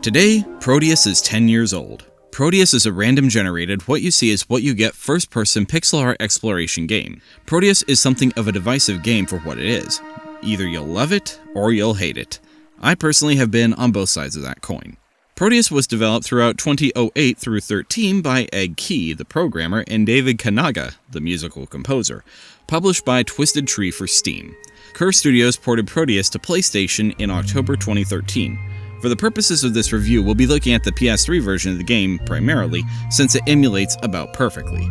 Today, Proteus is 10 years old. Proteus is a random generated, what you see is what you get first-person pixel art exploration game. Proteus is something of a divisive game for what it is. Either you'll love it, or you'll hate it. I personally have been on both sides of that coin. Proteus was developed throughout 2008 through 13 by Egg Key, the programmer, and David Kanaga, the musical composer. Published by Twisted Tree for Steam. Curve Studios ported Proteus to PlayStation in October 2013. For the purposes of this review, we'll be looking at the PS3 version of the game primarily, since it emulates about perfectly.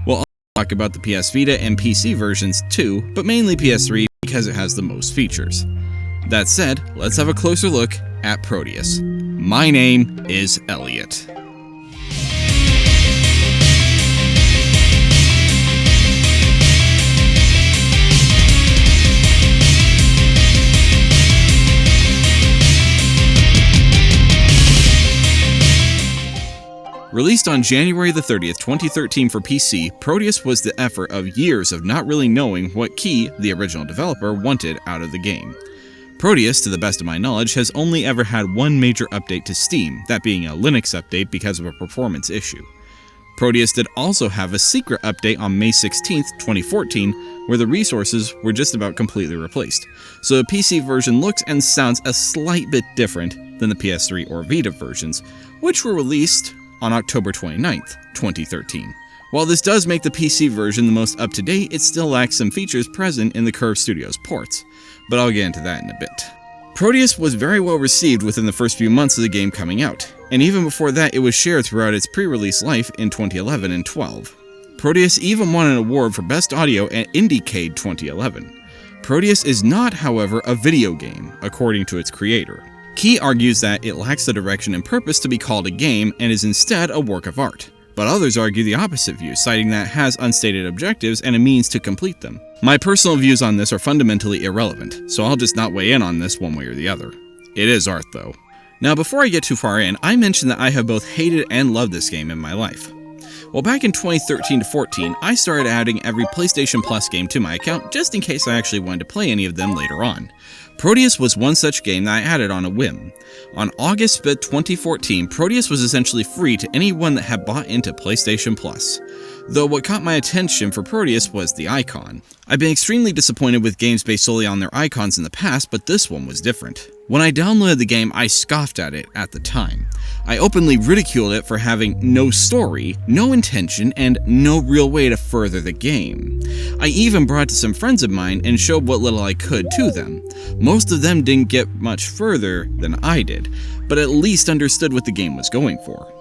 We'll also talk about the PS Vita and PC versions too, but mainly PS3 because it has the most features. That said, let's have a closer look at Proteus. My name is Elliot. Released on January the 30th, 2013 for PC, Proteus was the effort of years of not really knowing what Key, the original developer, wanted out of the game. Proteus, to the best of my knowledge, has only ever had one major update to Steam, that being a Linux update because of a performance issue. Proteus did also have a secret update on May 16th, 2014, where the resources were just about completely replaced, so the PC version looks and sounds a slight bit different than the PS3 or Vita versions, which were released on October 29th, 2013. While this does make the PC version the most up-to-date, it still lacks some features present in the Curve Studios ports, but I'll get into that in a bit. Proteus was very well received within the first few months of the game coming out, and even before that it was shared throughout its pre-release life in 2011 and 12. Proteus even won an award for Best Audio at IndieCade 2011. Proteus is not, however, a video game, according to its creator. Key argues that it lacks the direction and purpose to be called a game and is instead a work of art. But others argue the opposite view, citing that it has unstated objectives and a means to complete them. My personal views on this are fundamentally irrelevant, so I'll just not weigh in on this one way or the other. It is art though. Now before I get too far in, I mentioned that I have both hated and loved this game in my life. Well, back in 2013 to 14, I started adding every PlayStation Plus game to my account just in case I actually wanted to play any of them later on. Proteus was one such game that I added on a whim. On August 5th, 2014, Proteus was essentially free to anyone that had bought into PlayStation Plus. Though what caught my attention for Proteus was the icon. I've been extremely disappointed with games based solely on their icons in the past, but this one was different. When I downloaded the game, I scoffed at it at the time. I openly ridiculed it for having no story, no intention, and no real way to further the game. I even brought it to some friends of mine and showed what little I could to them. Most of them didn't get much further than I did, but at least understood what the game was going for.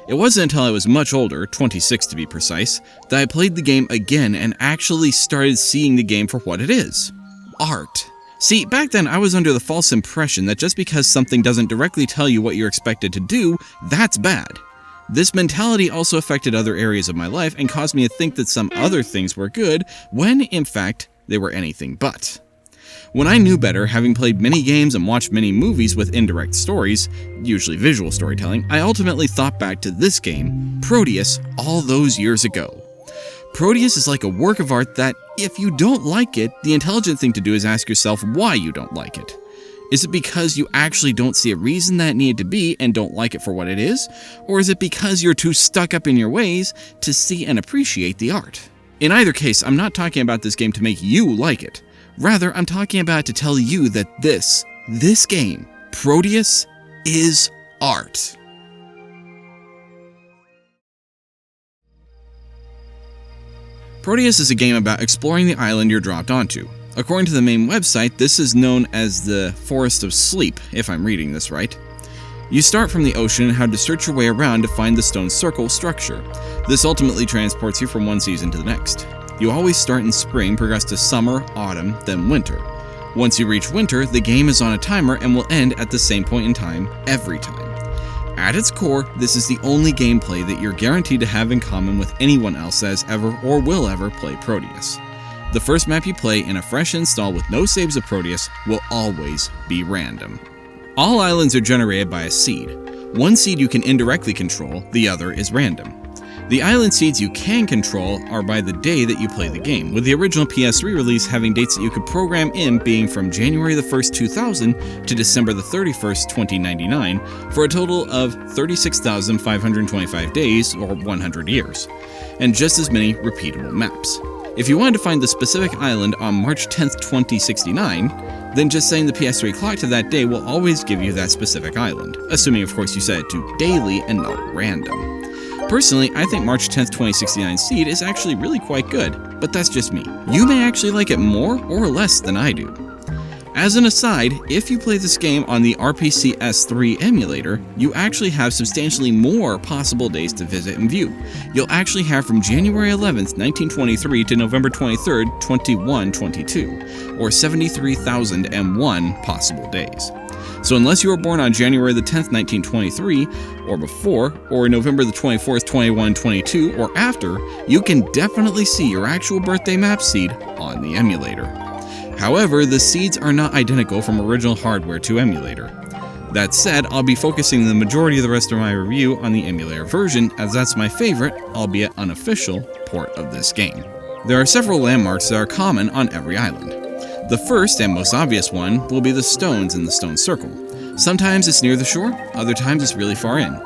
It wasn't until I was much older, 26 to be precise, that I played the game again and actually started seeing the game for what it is. Art. See, back then I was under the false impression that just because something doesn't directly tell you what you're expected to do, that's bad. This mentality also affected other areas of my life and caused me to think that some other things were good, when in fact they were anything but. When I knew better, having played many games and watched many movies with indirect stories, usually visual storytelling, I ultimately thought back to this game, Proteus, all those years ago. Proteus is like a work of art that, if you don't like it, the intelligent thing to do is ask yourself why you don't like it. Is it because you actually don't see a reason that it needed to be and don't like it for what it is? Or is it because you're too stuck up in your ways to see and appreciate the art? In either case, I'm not talking about this game to make you like it. Rather, I'm talking about it to tell you that this game, Proteus, is art. Proteus is a game about exploring the island you're dropped onto. According to the main website, this is known as the Forest of Sleep, if I'm reading this right. You start from the ocean and have to search your way around to find the stone circle structure. This ultimately transports you from one season to the next. You always start in spring, progress to summer, autumn, then winter. Once you reach winter, the game is on a timer and will end at the same point in time every time. At its core, this is the only gameplay that you're guaranteed to have in common with anyone else that has ever or will ever play Proteus. The first map you play in a fresh install with no saves of Proteus will always be random. All islands are generated by a seed. One seed you can indirectly control, the other is random. The island seeds you can control are by the day that you play the game, with the original PS3 release having dates that you could program in being from January the 1st, 2000 to December the 31st, 2099, for a total of 36,525 days, or 100 years, and just as many repeatable maps. If you wanted to find the specific island on March 10th, 2069, then just setting the PS3 clock to that day will always give you that specific island, assuming of course you set it to daily and not random. Personally, I think March 10th, 2069 seed is actually really quite good, but that's just me. You may actually like it more or less than I do. As an aside, if you play this game on the RPCS3 emulator, you actually have substantially more possible days to visit and view. You'll actually have from January 11th, 1923 to November 23rd, 2122, or 73,001 possible days. So unless you were born on January the 10th, 1923, or before, or November the 24th, 2122, or after, you can definitely see your actual birthday map seed on the emulator. However, the seeds are not identical from original hardware to emulator. That said, I'll be focusing the majority of the rest of my review on the emulator version, as that's my favorite, albeit unofficial, port of this game. There are several landmarks that are common on every island. The first and most obvious one will be the stones in the stone circle. Sometimes it's near the shore, other times it's really far in.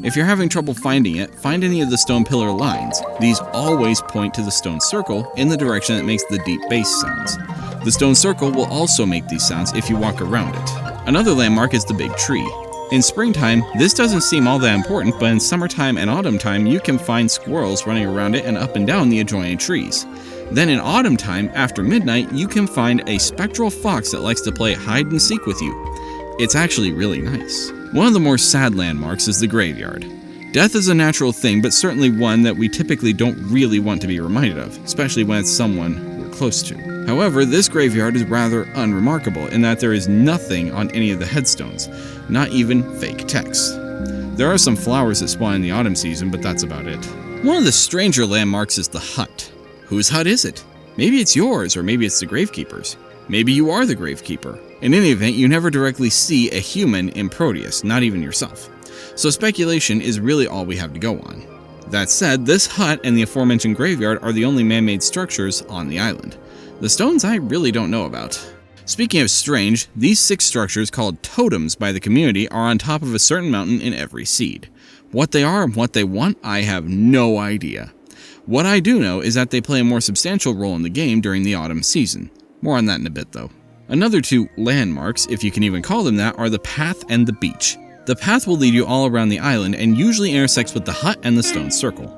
If you're having trouble finding it, find any of the stone pillar lines. These always point to the stone circle in the direction that makes the deep bass sounds. The stone circle will also make these sounds if you walk around it. Another landmark is the big tree. In springtime, this doesn't seem all that important, but in summertime and autumn time, you can find squirrels running around it and up and down the adjoining trees. Then in autumn time, after midnight, you can find a spectral fox that likes to play hide and seek with you. It's actually really nice. One of the more sad landmarks is the graveyard. Death is a natural thing, but certainly one that we typically don't really want to be reminded of, especially when it's someone we're close to. However, this graveyard is rather unremarkable in that there is nothing on any of the headstones, not even fake text. There are some flowers that spawn in the autumn season, but that's about it. One of the stranger landmarks is the hut. Whose hut is it? Maybe it's yours, or maybe it's the gravekeeper's. Maybe you are the gravekeeper. In any event, you never directly see a human in Proteus, not even yourself. So speculation is really all we have to go on. That said, this hut and the aforementioned graveyard are the only man-made structures on the island. The stones I really don't know about. Speaking of strange, these 6 structures called totems by the community are on top of a certain mountain in every seed. What they are and what they want, I have no idea. What I do know is that they play a more substantial role in the game during the autumn season. More on that in a bit though. Another 2 landmarks, if you can even call them that, are the path and the beach. The path will lead you all around the island and usually intersects with the hut and the stone circle.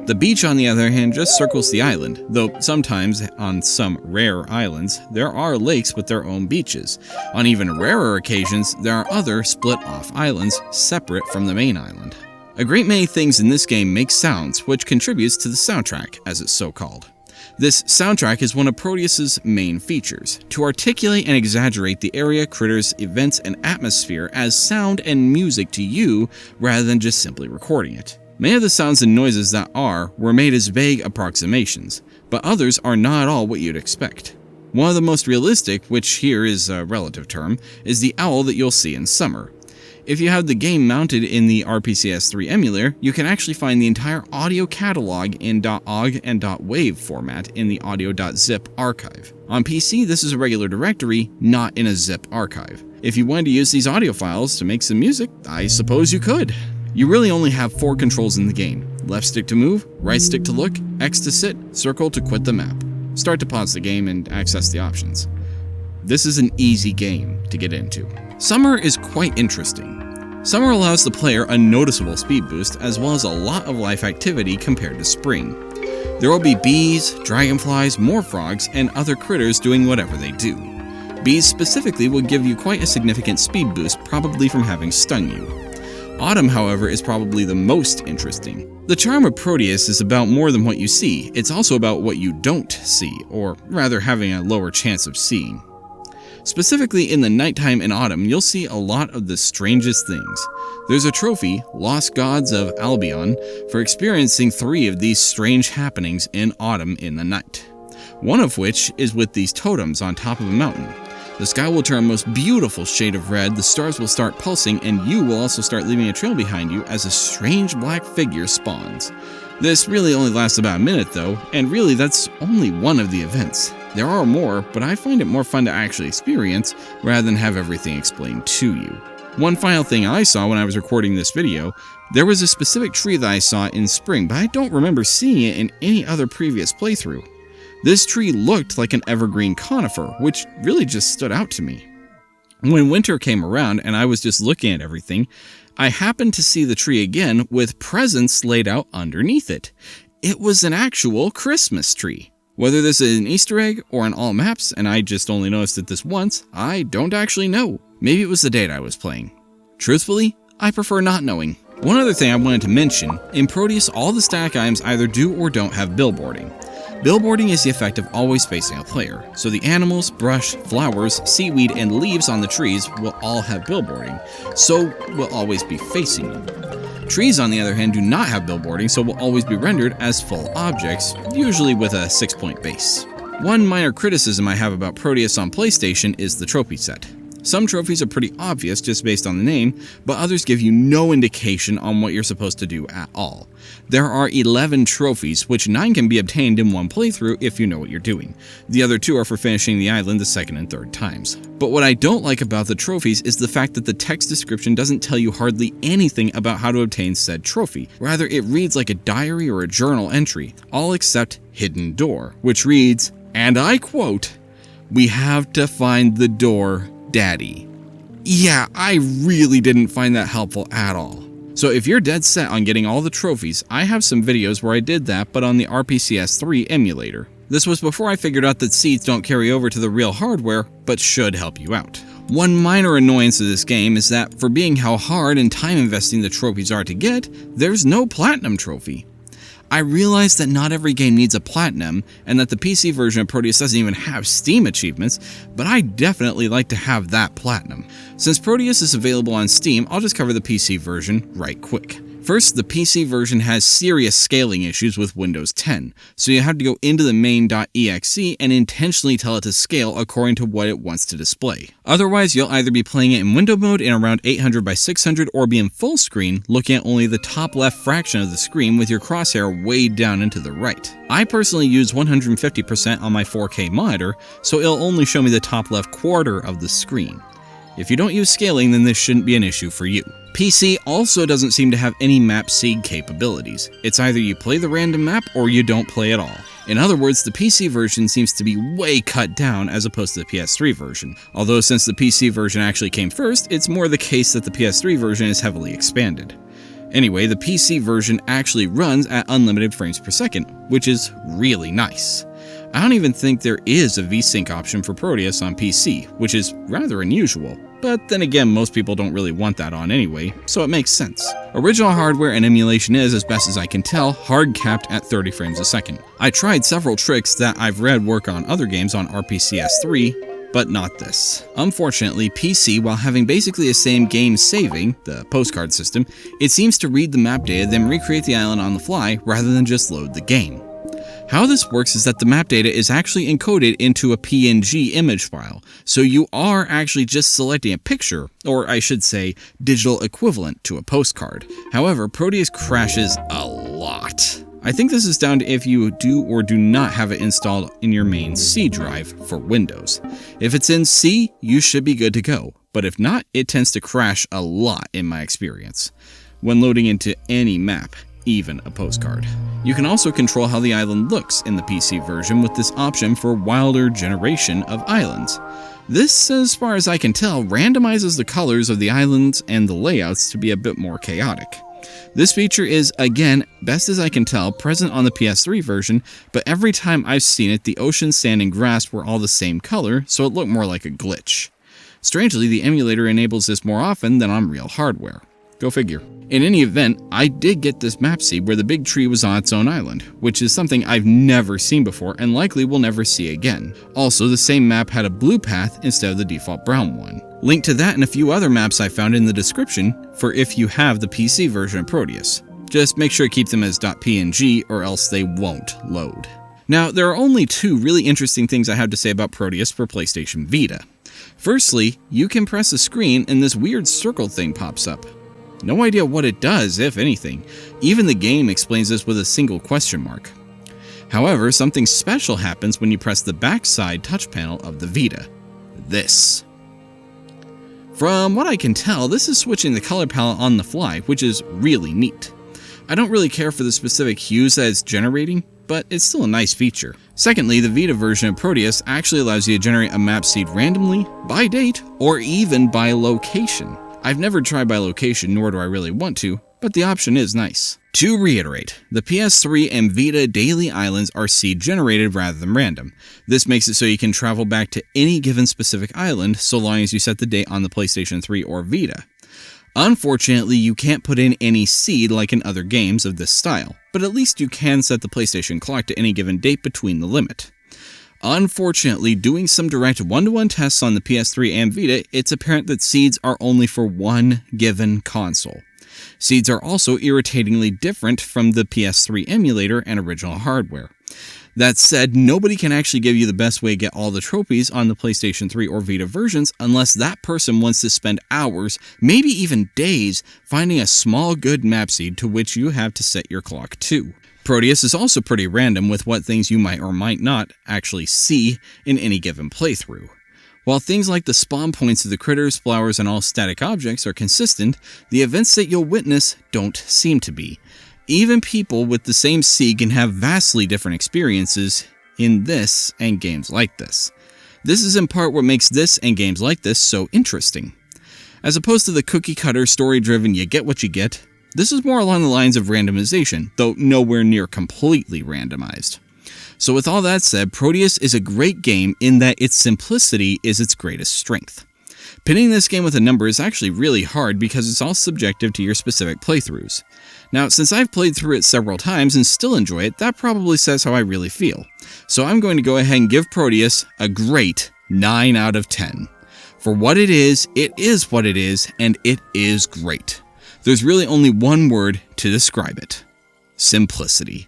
The beach, on the other hand, just circles the island, though sometimes, on some rare islands, there are lakes with their own beaches. On even rarer occasions, there are other split-off islands separate from the main island. A great many things in this game make sounds, which contributes to the soundtrack, as it's so called. This soundtrack is one of Proteus's main features, to articulate and exaggerate the area, critters, events, and atmosphere as sound and music to you, rather than just simply recording it. Many of the sounds and noises that were made as vague approximations, but others are not at all what you'd expect. One of the most realistic, which here is a relative term, is the owl that you'll see in summer. If you have the game mounted in the RPCS3 emulator, you can actually find the entire audio catalog in .ogg and .wav format in the audio.zip archive. On PC, this is a regular directory, not in a zip archive. If you wanted to use these audio files to make some music, I suppose you could. You really only have 4 controls in the game. Left stick to move, right stick to look, X to sit, circle to quit the map. Start to pause the game and access the options. This is an easy game to get into. Summer is quite interesting. Summer allows the player a noticeable speed boost as well as a lot of life activity compared to spring. There will be bees, dragonflies, more frogs, and other critters doing whatever they do. Bees specifically will give you quite a significant speed boost, probably from having stung you. Autumn, however, is probably the most interesting. The charm of Proteus is about more than what you see, it's also about what you don't see, or rather having a lower chance of seeing. Specifically in the nighttime and autumn, you'll see a lot of the strangest things. There's a trophy, Lost Gods of Albion, for experiencing 3 of these strange happenings in autumn in the night. One of which is with these totems on top of a mountain. The sky will turn a most beautiful shade of red, the stars will start pulsing, and you will also start leaving a trail behind you as a strange black figure spawns. This really only lasts about a minute though, and really that's only one of the events. There are more, but I find it more fun to actually experience rather than have everything explained to you. One final thing I saw when I was recording this video, there was a specific tree that I saw in spring, but I don't remember seeing it in any other previous playthrough. This tree looked like an evergreen conifer, which really just stood out to me. When winter came around and I was just looking at everything, I happened to see the tree again with presents laid out underneath it. It was an actual Christmas tree. Whether this is an Easter egg or on all maps, and I just only noticed it this once, I don't actually know. Maybe it was the date I was playing. Truthfully, I prefer not knowing. One other thing I wanted to mention, in Proteus all the static items either do or don't have billboarding. Billboarding is the effect of always facing a player, so the animals, brush, flowers, seaweed, and leaves on the trees will all have billboarding, so will always be facing you. Trees on the other hand do not have billboarding, so will always be rendered as full objects, usually with a 6-point base. One minor criticism I have about Proteus on PlayStation is the trophy set. Some trophies are pretty obvious just based on the name, but others give you no indication on what you're supposed to do at all. There are 11 trophies, which 9 can be obtained in one playthrough if you know what you're doing. The other 2 are for finishing the island the second and third times. But what I don't like about the trophies is the fact that the text description doesn't tell you hardly anything about how to obtain said trophy. Rather, it reads like a diary or a journal entry, all except Hidden Door, which reads, and I quote, "We have to find the door, Daddy." Yeah, I really didn't find that helpful at all. So if you're dead set on getting all the trophies, I have some videos where I did that, but on the RPCS3 emulator. This was before I figured out that seeds don't carry over to the real hardware, but should help you out. One minor annoyance of this game is that for being how hard and time investing the trophies are to get, there's no platinum trophy. I realize that not every game needs a platinum, and that the PC version of Proteus doesn't even have Steam achievements, but I definitely like to have that platinum. Since Proteus is available on Steam, I'll just cover the PC version right quick. First, the PC version has serious scaling issues with Windows 10, so you have to go into the main.exe and intentionally tell it to scale according to what it wants to display. Otherwise, you'll either be playing it in window mode in around 800 by 600 or be in full screen, looking at only the top left fraction of the screen with your crosshair way down into the right. I personally use 150% on my 4K monitor, so it'll only show me the top left quarter of the screen. If you don't use scaling, then this shouldn't be an issue for you. PC also doesn't seem to have any map seed capabilities. It's either you play the random map or you don't play at all. In other words, the PC version seems to be way cut down as opposed to the PS3 version. Although since the PC version actually came first, it's more the case that the PS3 version is heavily expanded. Anyway, the PC version actually runs at unlimited frames per second, which is really nice. I don't even think there is a VSync option for Proteus on PC, which is rather unusual. But then again, most people don't really want that on anyway, so it makes sense. Original hardware and emulation is, as best as I can tell, hard capped at 30 frames a second. I tried several tricks that I've read work on other games on RPCS3, but not this. Unfortunately, PC, while having basically the same game saving, the postcard system, it seems to read the map data then recreate the island on the fly rather than just load the game. How this works is that the map data is actually encoded into a PNG image file, so you are actually just selecting a picture, or I should say, digital equivalent to a postcard. However, Proteus crashes a lot. I think this is down to if you do or do not have it installed in your main C drive for Windows. If it's in C, you should be good to go, but if not, it tends to crash a lot in my experience when loading into any map, even a postcard. You can also control how the island looks in the PC version with this option for wilder generation of islands. This, as far as I can tell, randomizes the colors of the islands and the layouts to be a bit more chaotic. This feature is, again, best as I can tell, present on the PS3 version, but every time I've seen it, the ocean, sand, and grass were all the same color, so it looked more like a glitch. Strangely, the emulator enables this more often than on real hardware. Go figure. In any event, I did get this map seed where the big tree was on its own island, which is something I've never seen before and likely will never see again. Also, the same map had a blue path instead of the default brown one. Link to that and a few other maps I found in the description for if you have the PC version of Proteus. Just make sure to keep them as .png or else they won't load. Now, there are only two really interesting things I have to say about Proteus for PlayStation Vita. Firstly, you can press a screen and this weird circle thing pops up. No idea what it does, if anything. Even the game explains this with a single question mark. However, something special happens when you press the backside touch panel of the Vita. This. From what I can tell, this is switching the color palette on the fly, which is really neat. I don't really care for the specific hues that it's generating, but it's still a nice feature. Secondly, the Vita version of Proteus actually allows you to generate a map seed randomly, by date, or even by location. I've never tried by location, nor do I really want to, but the option is nice. To reiterate, the PS3 and Vita daily islands are seed generated rather than random. This makes it so you can travel back to any given specific island so long as you set the date on the PlayStation 3 or Vita. Unfortunately, you can't put in any seed like in other games of this style, but at least you can set the PlayStation clock to any given date between the limit. Unfortunately, doing some direct one-to-one tests on the PS3 and Vita, it's apparent that seeds are only for one given console. Seeds are also irritatingly different from the PS3 emulator and original hardware. That said, nobody can actually give you the best way to get all the trophies on the PlayStation 3 or Vita versions unless that person wants to spend hours, maybe even days, finding a small good map seed to which you have to set your clock to. Proteus is also pretty random with what things you might or might not actually see in any given playthrough. While things like the spawn points of the critters, flowers, and all static objects are consistent, the events that you'll witness don't seem to be. Even people with the same seed can have vastly different experiences in this and games like this. This is in part what makes this and games like this so interesting. As opposed to the cookie-cutter, story-driven you get what you get, this is more along the lines of randomization, though nowhere near completely randomized. So with all that said, Proteus is a great game in that its simplicity is its greatest strength. Pinning this game with a number is actually really hard because it's all subjective to your specific playthroughs. Now, since I've played through it several times and still enjoy it, that probably says how I really feel. So I'm going to go ahead and give Proteus a great 9 out of 10. For what it is what it is, and it is great. There's really only one word to describe it: simplicity.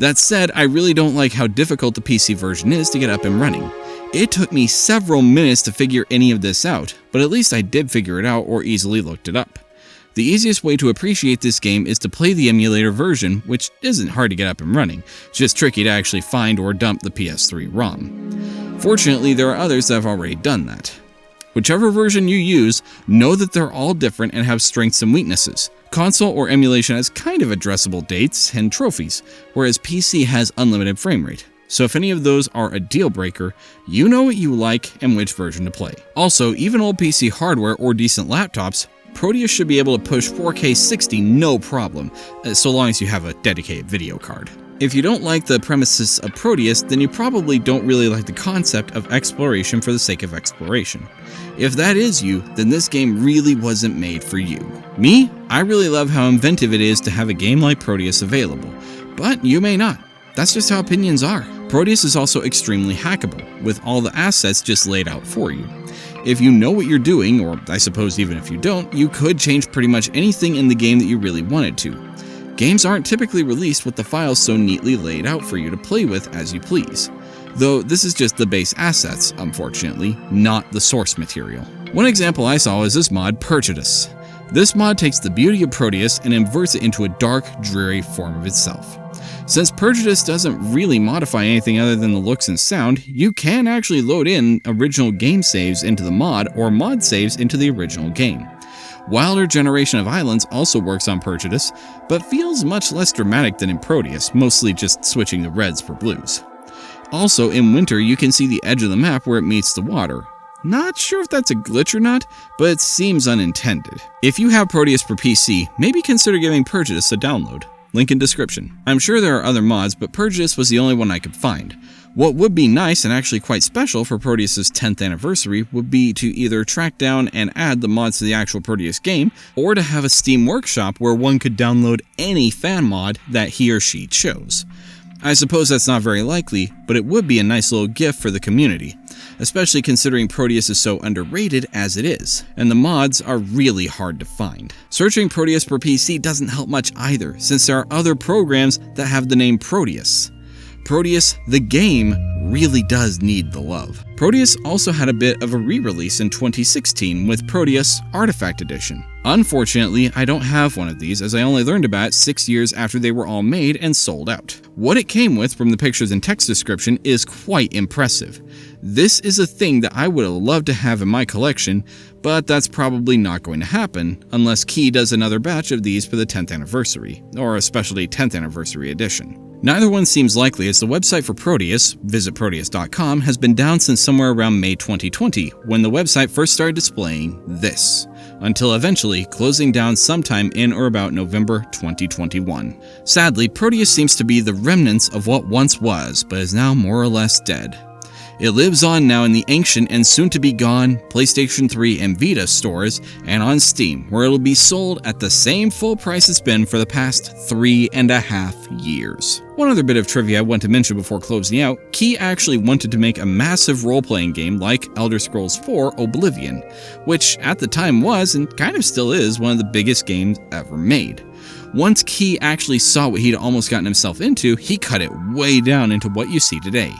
That said, I really don't like how difficult the PC version is to get up and running. It took me several minutes to figure any of this out, but at least I did figure it out or easily looked it up. The easiest way to appreciate this game is to play the emulator version, which isn't hard to get up and running, it's just tricky to actually find or dump the PS3 ROM. Fortunately, there are others that have already done that. Whichever version you use, know that they're all different and have strengths and weaknesses. Console or emulation has kind of addressable dates and trophies, whereas PC has unlimited frame rate. So if any of those are a deal breaker, you know what you like and which version to play. Also, even old PC hardware or decent laptops, Proteus should be able to push 4K 60 no problem, so long as you have a dedicated video card. If you don't like the premises of Proteus, then you probably don't really like the concept of exploration for the sake of exploration. If that is you, then this game really wasn't made for you. Me? I really love how inventive it is to have a game like Proteus available, but you may not. That's just how opinions are. Proteus is also extremely hackable, with all the assets just laid out for you. If you know what you're doing, or I suppose even if you don't, you could change pretty much anything in the game that you really wanted to. Games aren't typically released with the files so neatly laid out for you to play with as you please. Though this is just the base assets, unfortunately, not the source material. One example I saw is this mod, Proteus. This mod takes the beauty of Proteus and inverts it into a dark, dreary form of itself. Since Proteus doesn't really modify anything other than the looks and sound, you can actually load in original game saves into the mod or mod saves into the original game. Wilder Generation of Islands also works on Proteus, but feels much less dramatic than in Proteus, mostly just switching the reds for blues. Also, in winter you can see the edge of the map where it meets the water. Not sure if that's a glitch or not, but it seems unintended. If you have Proteus for PC, maybe consider giving Proteus a download. Link in description. I'm sure there are other mods, but Proteus was the only one I could find. What would be nice and actually quite special for Proteus' 10th anniversary would be to either track down and add the mods to the actual Proteus game, or to have a Steam workshop where one could download any fan mod that he or she chose. I suppose that's not very likely, but it would be a nice little gift for the community. especially considering Proteus is so underrated as it is, and the mods are really hard to find. Searching Proteus for PC doesn't help much either, since there are other programs that have the name Proteus. Proteus, the game, really does need the love. Proteus also had a bit of a re-release in 2016 with Proteus Artifact Edition. Unfortunately, I don't have one of these, as I only learned about it 6 years after they were all made and sold out. What it came with from the pictures and text description is quite impressive. This is a thing that I would have loved to have in my collection, but that's probably not going to happen unless Key does another batch of these for the 10th anniversary, or a specialty 10th anniversary edition. Neither one seems likely, as the website for Proteus, visitproteus.com, has been down since somewhere around May 2020, when the website first started displaying this, until eventually closing down sometime in or about November 2021. Sadly, Proteus seems to be the remnants of what once was, but is now more or less dead. It lives on now in the ancient and soon-to-be-gone PlayStation 3 and Vita stores and on Steam, where it'll be sold at the same full price it's been for the past 3.5 years. One other bit of trivia I want to mention before closing out, Key actually wanted to make a massive role-playing game like Elder Scrolls 4 Oblivion, which at the time was, and kind of still is, one of the biggest games ever made. Once Key actually saw what he'd almost gotten himself into, he cut it way down into what you see today,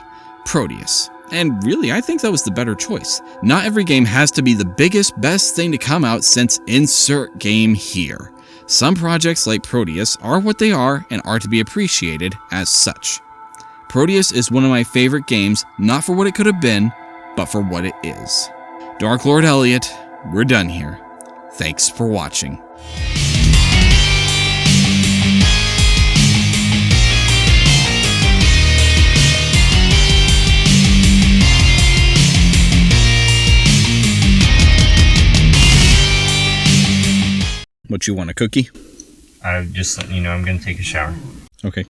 Proteus. And really, I think that was the better choice. Not every game has to be the biggest, best thing to come out since insert game here. Some projects like Proteus are what they are and are to be appreciated as such. Proteus is one of my favorite games, not for what it could have been, but for what it is. Dark Lord Elliot, we're done here. Thanks for watching. What, you want, a cookie? Just letting you know I'm going to take a shower. Okay.